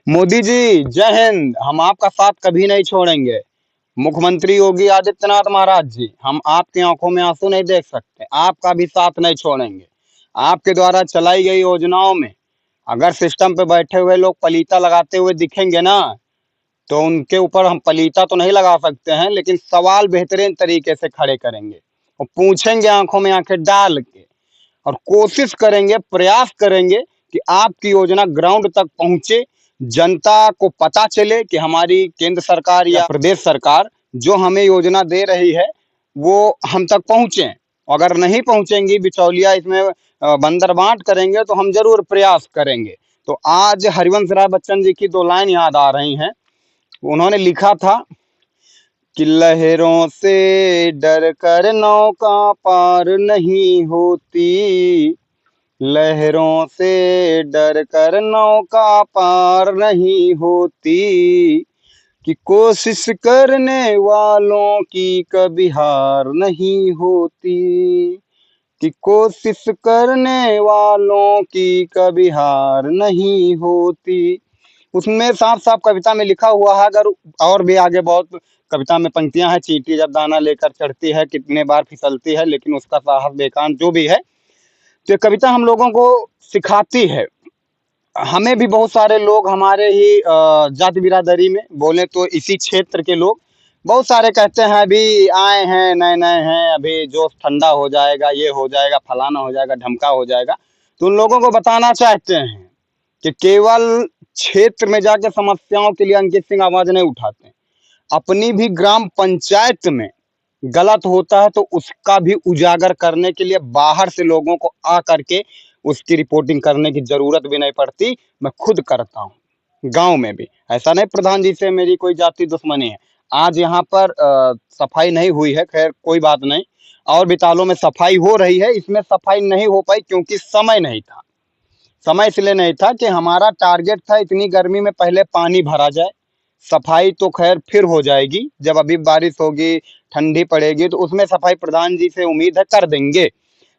मोदी जी जय हिंद। हम आपका साथ कभी नहीं छोड़ेंगे। मुख्यमंत्री योगी आदित्यनाथ महाराज जी, हम आपकी आंखों में आंसू नहीं देख सकते, आपका भी साथ नहीं छोड़ेंगे। आपके द्वारा चलाई गई योजनाओं में अगर सिस्टम पे बैठे हुए लोग पलीता लगाते हुए दिखेंगे ना, तो उनके ऊपर हम पलीता तो नहीं लगा सकते हैं, लेकिन सवाल बेहतरीन तरीके से खड़े करेंगे और पूछेंगे आंखों में आंखें डाल के, और कोशिश करेंगे, प्रयास करेंगे कि आपकी योजना ग्राउंड तक पहुंचे, जनता को पता चले कि हमारी केंद्र सरकार या प्रदेश सरकार जो हमें योजना दे रही है वो हम तक पहुंचे। अगर नहीं पहुंचेंगी, बिचौलिया इसमें बंदर बांट करेंगे, तो हम जरूर प्रयास करेंगे। तो आज हरिवंश राय बच्चन जी की 2 लाइन याद आ रही हैं। उन्होंने लिखा था कि लहरों से डर कर नौका पार नहीं होती, लहरों से डर कर नौका पार नहीं होती, कि कोशिश करने वालों की कभी हार नहीं होती, कि कोशिश करने वालों की कभी हार नहीं होती। उसमें साफ साफ कविता में लिखा हुआ है, अगर और भी आगे बहुत कविता में पंक्तियां हैं, चींटी जब दाना लेकर चढ़ती है कितने बार फिसलती है, लेकिन उसका साहस बेकान, जो भी है। तो ये कविता हम लोगों को सिखाती है। हमें भी बहुत सारे लोग हमारे ही जाति बिरादरी में बोले तो इसी क्षेत्र के लोग बहुत सारे कहते हैं अभी आए हैं, नए नए हैं, अभी जोश ठंडा हो जाएगा, ये हो जाएगा, फलाना हो जाएगा, ढमका हो जाएगा। तो उन लोगों को बताना चाहते हैं कि केवल क्षेत्र में जाके समस्याओं के लिए अंकित सिंह आवाज नहीं उठाते, अपनी भी ग्राम पंचायत में गलत होता है तो उसका भी उजागर करने के लिए बाहर से लोगों को आ करके उसकी रिपोर्टिंग करने की जरूरत भी नहीं पड़ती। मैं खुद करता हूँ गांव में भी। ऐसा नहीं प्रधान जी से मेरी कोई जाति दुश्मनी है। आज यहाँ पर सफाई नहीं हुई है, खैर कोई बात नहीं, और भी तालों में सफाई हो रही है। इसमें सफाई नहीं हो पाई क्योंकि समय नहीं था। समय इसलिए नहीं था कि हमारा टारगेट था इतनी गर्मी में पहले पानी भरा जाए, सफाई तो खैर फिर हो जाएगी, जब अभी बारिश होगी, ठंडी पड़ेगी, तो उसमें सफाई प्रधान जी से उम्मीद है कर देंगे।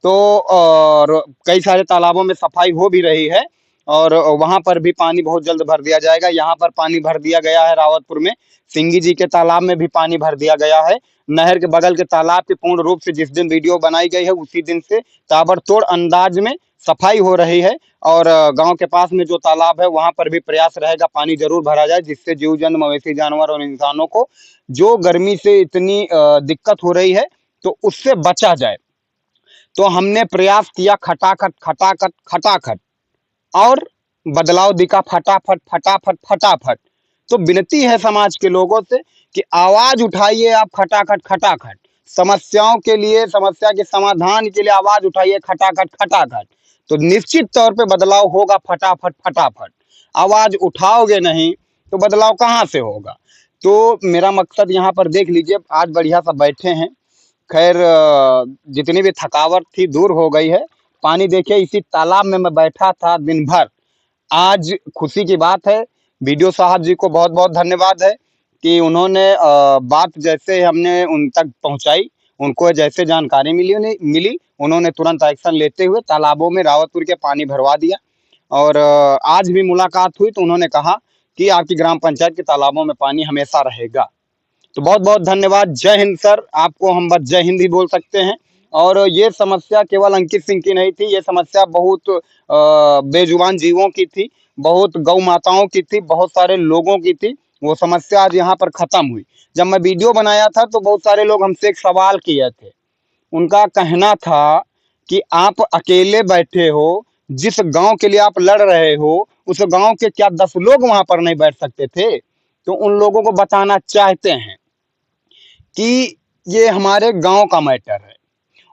तो और कई सारे तालाबों में सफाई हो भी रही है, और वहां पर भी पानी बहुत जल्द भर दिया जाएगा। यहाँ पर पानी भर दिया गया है, रावतपुर में सिंगी जी के तालाब में भी पानी भर दिया गया है। नहर के बगल के तालाब की पूर्ण रूप से जिस दिन वीडियो बनाई गई है उसी दिन से ताबड़तोड़ अंदाज में सफाई हो रही है। और गांव के पास में जो तालाब है वहां पर भी प्रयास रहेगा पानी जरूर भरा जाए, जिससे जीव जंतु, मवेशी, जानवर और इंसानों को जो गर्मी से इतनी दिक्कत हो रही है तो उससे बचा जाए। तो हमने प्रयास किया खटाखट खटाखट खटाखट, और बदलाव दिखा फटाफट फटाफट फटाफट। तो विनती है समाज के लोगों से कि आवाज उठाइए आप खटाखट खटाखट, समस्याओं के लिए, समस्या के समाधान के लिए आवाज उठाइए खटाखट खटाखट। तो निश्चित तौर पे बदलाव होगा फटाफट फटाफट। आवाज उठाओगे नहीं तो बदलाव कहाँ से होगा। तो मेरा मकसद यहाँ पर देख लीजिए, आज बढ़िया सा बैठे हैं, खैर जितनी भी थकावट थी दूर हो गई है। पानी देखिए, इसी तालाब में मैं बैठा था दिन भर। आज खुशी की बात है, वीडियो साहब जी को बहुत बहुत धन्यवाद है कि उन्होंने बात जैसे हमने उन तक पहुंचाई, उनको जैसे जानकारी मिली उन्होंने तुरंत एक्शन लेते हुए तालाबों में रावतपुर के पानी भरवा दिया। और आज भी मुलाकात हुई तो उन्होंने कहा कि आपकी ग्राम पंचायत के तालाबों में पानी हमेशा रहेगा। तो बहुत बहुत धन्यवाद। जय हिंद सर, आपको हम बस जय हिंद ही बोल सकते हैं। और ये समस्या केवल अंकित सिंह की नहीं थी, ये समस्या बहुत बेजुबान जीवों की थी, बहुत गौ माताओं की थी, बहुत सारे लोगों की थी। वो समस्या आज यहाँ पर खत्म हुई। जब मैं वीडियो बनाया था तो बहुत सारे लोग हमसे एक सवाल किए थे। उनका कहना था कि आप अकेले बैठे हो, जिस गांव के लिए आप लड़ रहे हो उस गांव के क्या 10 लोग वहां पर नहीं बैठ सकते थे। तो उन लोगों को बताना चाहते हैं कि ये हमारे गांव का मैटर है,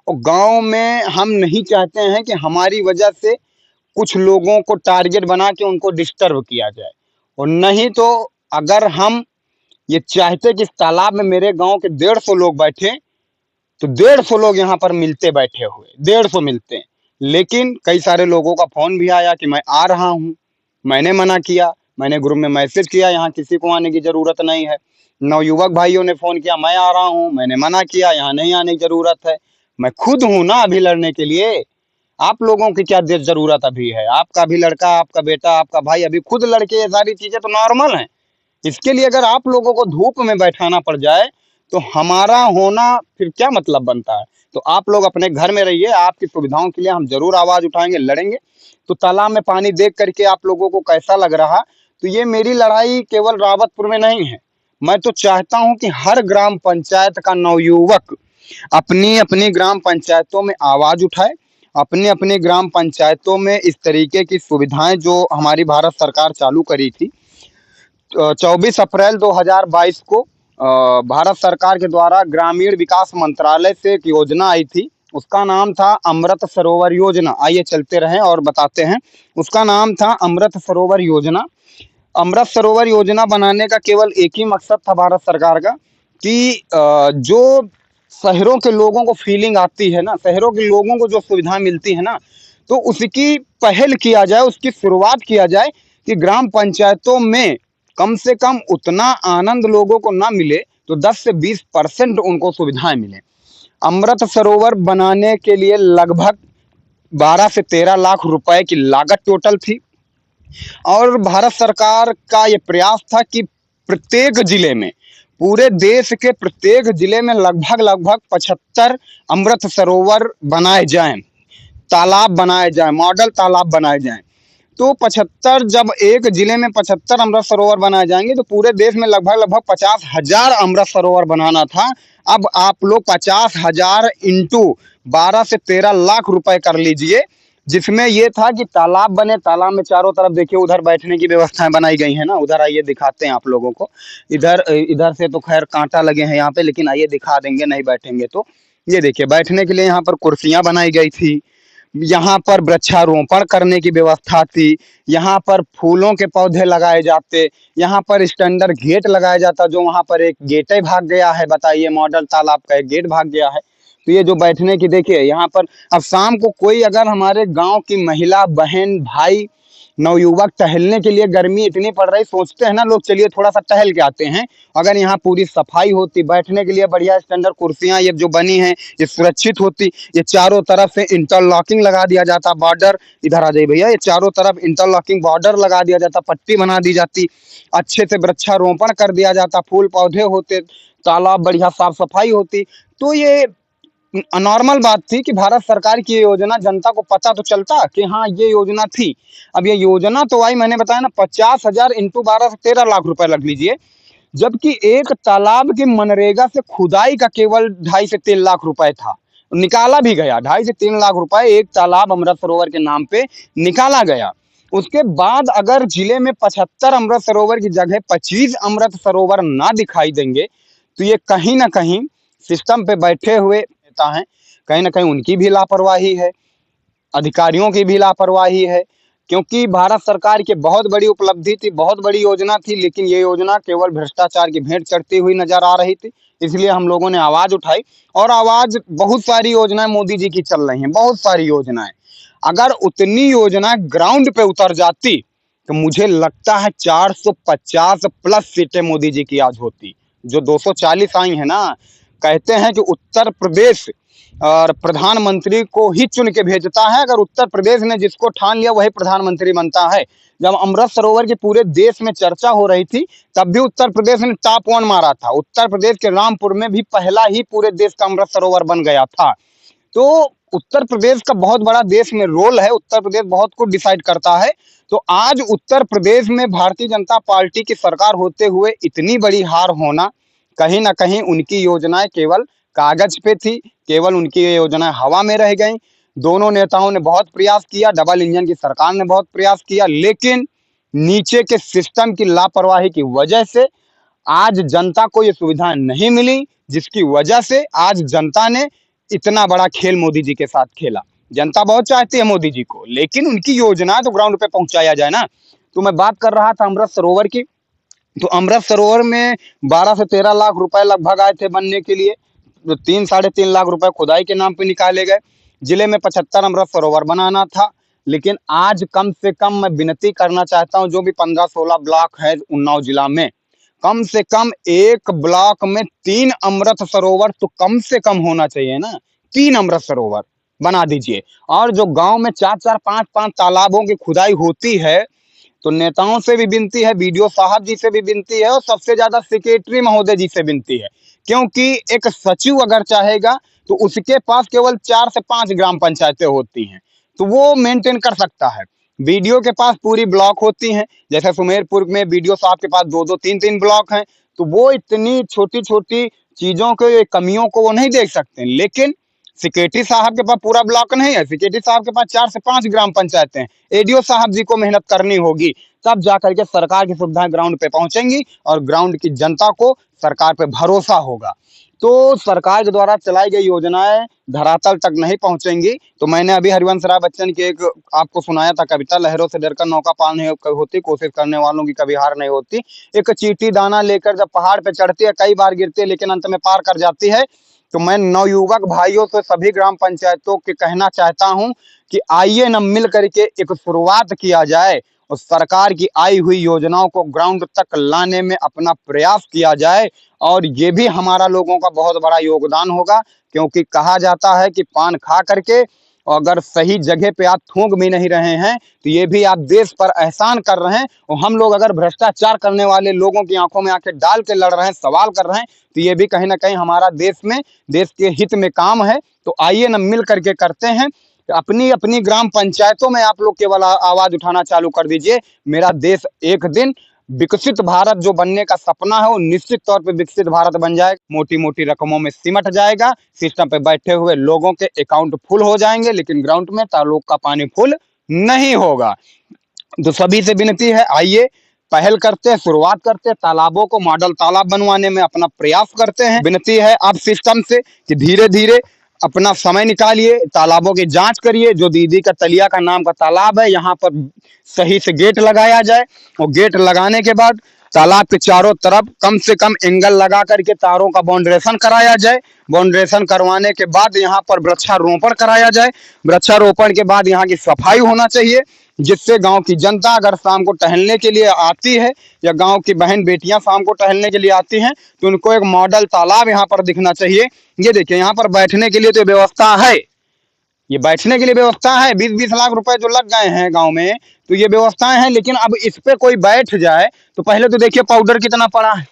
और गांव में हम नहीं चाहते हैं कि हमारी वजह से कुछ लोगों को टारगेट बना के उनको डिस्टर्ब किया जाए। और नहीं तो अगर हम ये चाहते कि इस तालाब में मेरे गांव के 150 लोग बैठे, तो 150 लोग यहाँ पर मिलते बैठे हुए, 150 मिलते हैं। लेकिन कई सारे लोगों का फोन भी आया कि मैं आ रहा हूँ, मैंने मना किया, मैंने ग्रुप में मैसेज किया यहाँ किसी को आने की जरूरत नहीं है। नवयुवक भाइयों ने फोन किया मैं आ रहा हूँ, मैंने मना किया यहाँ नहीं आने की जरूरत है। मैं खुद हूं ना अभी लड़ने के लिए। आप लोगों की क्या जरूरत अभी है? आपका भी लड़का, आपका बेटा, आपका भाई अभी खुद लड़के, ये सारी चीजें तो नॉर्मल है। इसके लिए अगर आप लोगों को धूप में बैठाना पड़ जाए तो हमारा होना फिर क्या मतलब बनता है? तो आप लोग अपने घर में रहिए, आपकी सुविधाओं के लिए हम जरूर आवाज उठाएंगे, लड़ेंगे। तो तालाब में पानी देख करके आप लोगों को कैसा लग रहा? तो ये मेरी लड़ाई केवल रावतपुर में नहीं है। मैं तो चाहता हूं कि हर ग्राम पंचायत का नवयुवक अपनी अपनी ग्राम पंचायतों में आवाज उठाए, अपनी अपनी ग्राम पंचायतों में इस तरीके की सुविधाएं जो हमारी भारत सरकार चालू करी थी 24 अप्रैल 2022 को भारत सरकार के द्वारा ग्रामीण विकास मंत्रालय से एक योजना आई थी। उसका नाम था अमृत सरोवर योजना। आइए चलते रहें और बताते हैं। उसका नाम था अमृत सरोवर योजना। अमृत सरोवर योजना बनाने का केवल एक ही मकसद था भारत सरकार का कि जो शहरों के लोगों को फीलिंग आती है ना, शहरों के लोगों को जो सुविधा मिलती है ना, तो उसकी पहल किया जाए, उसकी शुरुआत किया जाए कि ग्राम पंचायतों में कम से कम उतना आनंद लोगों को ना मिले तो 10 से 20% उनको सुविधाएं मिले। अमृत सरोवर बनाने के लिए लगभग 12 से 13 लाख रुपए की लागत टोटल थी और भारत सरकार का ये प्रयास था कि प्रत्येक जिले में, पूरे देश के प्रत्येक जिले में लगभग लगभग 75 अमृत सरोवर बनाए जाएं, तालाब बनाए जाएं, मॉडल तालाब बनाए जाएं। तो 75, जब एक जिले में 75 अमृत सरोवर बनाए जाएंगे तो पूरे देश में लगभग लगभग 50,000 अमृत सरोवर बनाना था। अब आप लोग 50,000 इंटू 12 से 13 लाख रुपए कर लीजिए, जिसमें ये था कि तालाब बने, तालाब में चारों तरफ देखिए उधर बैठने की व्यवस्थाएं बनाई गई है ना, उधर आइए दिखाते हैं आप लोगों को। इधर इधर से तो खैर कांटा लगे हैं यहाँ पे, लेकिन आइए दिखा देंगे, नहीं बैठेंगे तो। ये देखिए बैठने के लिए यहाँ पर कुर्सियां बनाई गई थी, यहाँ पर वृक्षारोपण करने की व्यवस्था थी, यहाँ पर फूलों के पौधे लगाए जाते, यहाँ पर स्टैंडर्ड गेट लगाया जाता, जो वहाँ पर एक गेट ही भाग गया है, बताइए, मॉडल तालाब का एक गेट भाग गया है। तो ये जो बैठने की देखिए यहाँ पर, अब शाम को कोई अगर हमारे गांव की महिला, बहन, भाई, नवयुवक टहलने के लिए, गर्मी इतनी पड़ रही, सोचते हैं ना लोग चलिए थोड़ा सा टहल के आते हैं, अगर यहाँ पूरी सफाई होती, बैठने के लिए बढ़िया स्टैंडर्ड कुर्सियां ये जो बनी हैं ये सुरक्षित होती, ये चारों तरफ से इंटरलॉकिंग लगा दिया जाता, बॉर्डर, इधर आ जाइए भैया, ये चारों तरफ इंटरलॉकिंग बॉर्डर लगा दिया जाता, पट्टी बना दी जाती, अच्छे से वृक्षारोपण कर दिया जाता, फूल पौधे होते, तालाब बढ़िया साफ सफाई होती। तो ये नॉर्मल बात थी कि भारत सरकार की ये योजना, जनता को पता तो चलता कि हाँ ये योजना थी। अब ये योजना तो आई, मैंने बताया ना, 50,000 इंटू 12 से 13 लाख रुपए लग लीजिए, जबकि एक तालाब की मनरेगा से खुदाई का केवल 2.5 से 3 लाख रुपए था, निकाला भी गया। 2.5 से 3 लाख रुपए एक तालाब अमृत सरोवर के नाम पे निकाला गया। उसके बाद अगर जिले में 75 अमृत सरोवर की जगह 25 अमृत सरोवर ना दिखाई देंगे तो ये कहीं ना कहीं सिस्टम पे बैठे हुए नेता हैं, कहीं ना कहीं उनकी भी लापरवाही है, अधिकारियों की भी लापरवाही है। क्योंकि भारत सरकार की बहुत बड़ी उपलब्धि थी, बहुत बड़ी योजना थी, लेकिन ये योजना केवल भ्रष्टाचार की भेंट चढ़ती हुई नजर आ रही थी। इसलिए हम लोगों ने आवाज उठाई और आवाज, बहुत सारी योजनाएं मोदी जी की चल रही हैं, बहुत सारी योजनाएं। अगर उतनी योजना ग्राउंड पे उतर जाती तो मुझे लगता है 450 प्लस सीटें मोदी जी की आज होती। जो 240 आई है ना, कहते हैं कि उत्तर प्रदेश और प्रधानमंत्री को ही चुन के भेजता है, अगर उत्तर प्रदेश ने जिसको ठान लिया वही प्रधानमंत्री बनता है। जब अमृत सरोवर की पूरे देश में चर्चा हो रही थी तब भी उत्तर प्रदेश ने टॉप 1 मारा था। उत्तर प्रदेश के रामपुर में भी पहला ही पूरे देश का अमृत सरोवर बन गया था। तो उत्तर प्रदेश का बहुत बड़ा देश में रोल है, उत्तर प्रदेश बहुत कुछ डिसाइड करता है। तो आज उत्तर प्रदेश में भारतीय जनता पार्टी की सरकार होते हुए इतनी बड़ी हार होना, कहीं ना कहीं उनकी योजनाएं केवल कागज पे थी, केवल उनकी योजनाएं हवा में रह गई। दोनों नेताओं ने बहुत प्रयास किया, डबल इंजन की सरकार ने बहुत प्रयास किया, लेकिन नीचे के सिस्टम की लापरवाही की वजह से आज जनता को ये सुविधा नहीं मिली, जिसकी वजह से आज जनता ने इतना बड़ा खेल मोदी जी के साथ खेला। जनता बहुत चाहती है मोदी जी को, लेकिन उनकी योजना तो ग्राउंड पे पहुंचाया जाए ना। तो मैं बात कर रहा था अमृत सरोवर की। तो अमृत सरोवर में 12 से 13 लाख रुपए लगभग आए थे बनने के लिए, तो 3-3.5 लाख रुपए खुदाई के नाम पे निकाले गए। जिले में 75 अमृत सरोवर बनाना था, लेकिन आज कम से कम मैं विनती करना चाहता हूं, जो भी 15-16 ब्लॉक है उन्नाव जिला में, कम से कम एक ब्लॉक में 3 अमृत सरोवर तो कम से कम होना चाहिए ना। 3 अमृत सरोवर, बना दीजिए। और जो गांव में 4-4 5-5 तालाबों की खुदाई होती है, तो नेताओं से भी विनती है, बीडीओ साहब जी से भी विनती है, और सबसे ज्यादा सेक्रेटरी महोदय जी से विनती है। क्योंकि एक सचिव अगर चाहेगा तो उसके पास केवल 4 से 5 ग्राम पंचायतें होती हैं, तो वो मेंटेन कर सकता है। बीडीओ के पास पूरी ब्लॉक होती हैं, जैसे सुमेरपुर में बीडीओ साहब के पास 2-2 3-3 ब्लॉक हैं, तो वो इतनी छोटी-छोटी चीजों के कमियों को वो नहीं देख सकते। लेकिन सेक्रेटरी साहब के पास पूरा ब्लॉक नहीं है, सेक्रेटरी साहब के पास 4 से 5 ग्राम पंचायतें हैं। एडीओ साहब जी को मेहनत करनी होगी, तब जाकर के सरकार की सुविधाएं ग्राउंड पे पहुंचेंगी और ग्राउंड की जनता को सरकार पे भरोसा होगा। तो सरकार के द्वारा चलाई गई योजनाएं धरातल तक नहीं पहुंचेंगी। तो मैंने अभी हरिवंश राय बच्चन की एक आपको सुनाया था कविता, लहरों से डरकर नौका पार नहीं होती, कोशिश करने वालों की कभी हार नहीं होती। एक चींटी दाना लेकर जब पहाड़ पे चढ़ती है, कई बार गिरती है लेकिन अंत में पार कर जाती है। तो मैं नवयुवक भाइयों से सभी ग्राम पंचायतों के कहना चाहता हूं कि आइए न मिल करके एक शुरुआत किया जाए और सरकार की आई हुई योजनाओं को ग्राउंड तक लाने में अपना प्रयास किया जाए। और ये भी हमारा लोगों का बहुत बड़ा योगदान होगा, क्योंकि कहा जाता है कि पान खा करके अगर सही जगह पे आप थूक भी नहीं रहे हैं तो ये भी आप देश पर एहसान कर रहे हैं। और हम लोग अगर भ्रष्टाचार करने वाले लोगों की आंखों में आंखें डाल के लड़ रहे हैं, सवाल कर रहे हैं, तो ये भी कहीं ना कहीं हमारा देश में, देश के हित में काम है। तो आइए न मिल करके करते हैं। अपनी अपनी ग्राम पंचायतों में आप लोग केवल आवाज उठाना चालू कर दीजिए। मेरा देश एक दिन विकसित भारत जो बनने का सपना है वो निश्चित तौर पे विकसित भारत बन जाएगा। मोटी मोटी रकमों में सिमट जाएगा, सिस्टम पे बैठे हुए लोगों के अकाउंट फुल हो जाएंगे, लेकिन ग्राउंड में तालाब का पानी फुल नहीं होगा। तो सभी से विनती है, आइए पहल करते हैं, शुरुआत करते हैं, तालाबों को मॉडल तालाब बनवाने में अपना प्रयास करते हैं। विनती है आप सिस्टम से कि धीरे धीरे अपना समय निकालिए, तालाबों की जांच करिए। जो दीदी का तलिया का नाम का तालाब है, यहाँ पर सही से गेट लगाया जाए, और गेट लगाने के बाद तालाब के चारों तरफ कम से कम एंगल लगा करके तारों का बाउंड्रेशन कराया जाए। बाउंड्रेशन करवाने के बाद यहाँ पर वृक्षारोपण कराया जाए। वृक्षारोपण के बाद यहाँ की सफाई होना चाहिए, जिससे गांव की जनता अगर शाम को टहलने के लिए आती है, या गांव की बहन बेटियां शाम को टहलने के लिए आती हैं, तो उनको एक मॉडल तालाब यहाँ पर दिखना चाहिए। ये देखिए, यहाँ पर बैठने के लिए तो व्यवस्था है, ये बैठने के लिए व्यवस्था है। 20-20 लाख रुपए जो लग गए हैं गांव में, तो ये व्यवस्थाएं हैं। लेकिन अब इस पे कोई बैठ जाए तो पहले तो देखिए पाउडर कितना पड़ा है,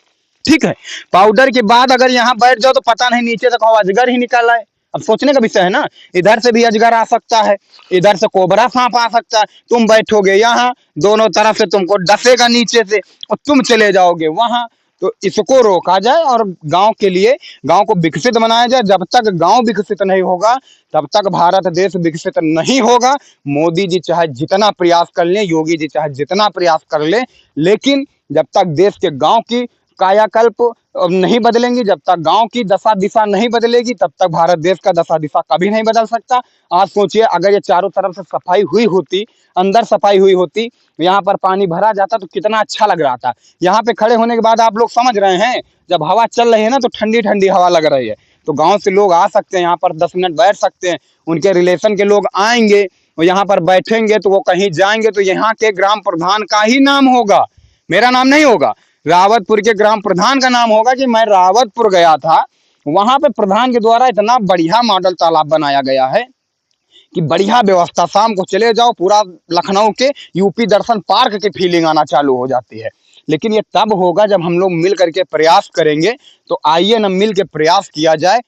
ठीक है। पाउडर के बाद अगर यहाँ बैठ जाओ तो पता नहीं नीचे तक अजगर ही निकाला है। अब सोचने का विषय है ना, इधर से भी अजगर आ सकता है, इधर से कोबरा सांप आ सकता है। तुम बैठोगे यहाँ, दोनों तरफ से तुमको डसेगा नीचे से, और तुम चले जाओगे वहां। तो इसको रोका जाए और गांव के लिए, गांव को विकसित बनाया जाए। जब तक गांव विकसित नहीं होगा तब तक भारत देश विकसित नहीं होगा। मोदी जी चाहे जितना प्रयास कर लें, योगी जी चाहे जितना प्रयास कर लें, लेकिन जब तक देश के गांव की कायाकल्प नहीं बदलेंगी, जब तक गांव की दशा दिशा नहीं बदलेगी, तब तक भारत देश का दशा दिशा कभी नहीं बदल सकता। आज सोचिए, अगर ये चारों तरफ से सफाई हुई होती, अंदर सफाई हुई होती, यहाँ पर पानी भरा जाता तो कितना अच्छा लग रहा था। यहाँ पे खड़े होने के बाद आप लोग समझ रहे हैं, जब हवा चल रही है ना तो ठंडी ठंडी हवा लग रही है। तो गाँव से लोग आ सकते हैं, यहाँ पर 10 मिनट बैठ सकते हैं, उनके रिलेशन के लोग आएंगे और यहाँ पर बैठेंगे, तो वो कहीं जाएंगे तो यहाँ के ग्राम प्रधान का ही नाम होगा, मेरा नाम नहीं होगा। रावतपुर के ग्राम प्रधान का नाम होगा कि मैं रावतपुर गया था, वहां पे प्रधान के द्वारा इतना बढ़िया मॉडल तालाब बनाया गया है कि बढ़िया व्यवस्था। शाम को चले जाओ, पूरा लखनऊ के यूपी दर्शन पार्क की फीलिंग आना चालू हो जाती है। लेकिन ये तब होगा जब हम लोग मिल करके प्रयास करेंगे। तो आइए न मिल के प्रयास किया जाए।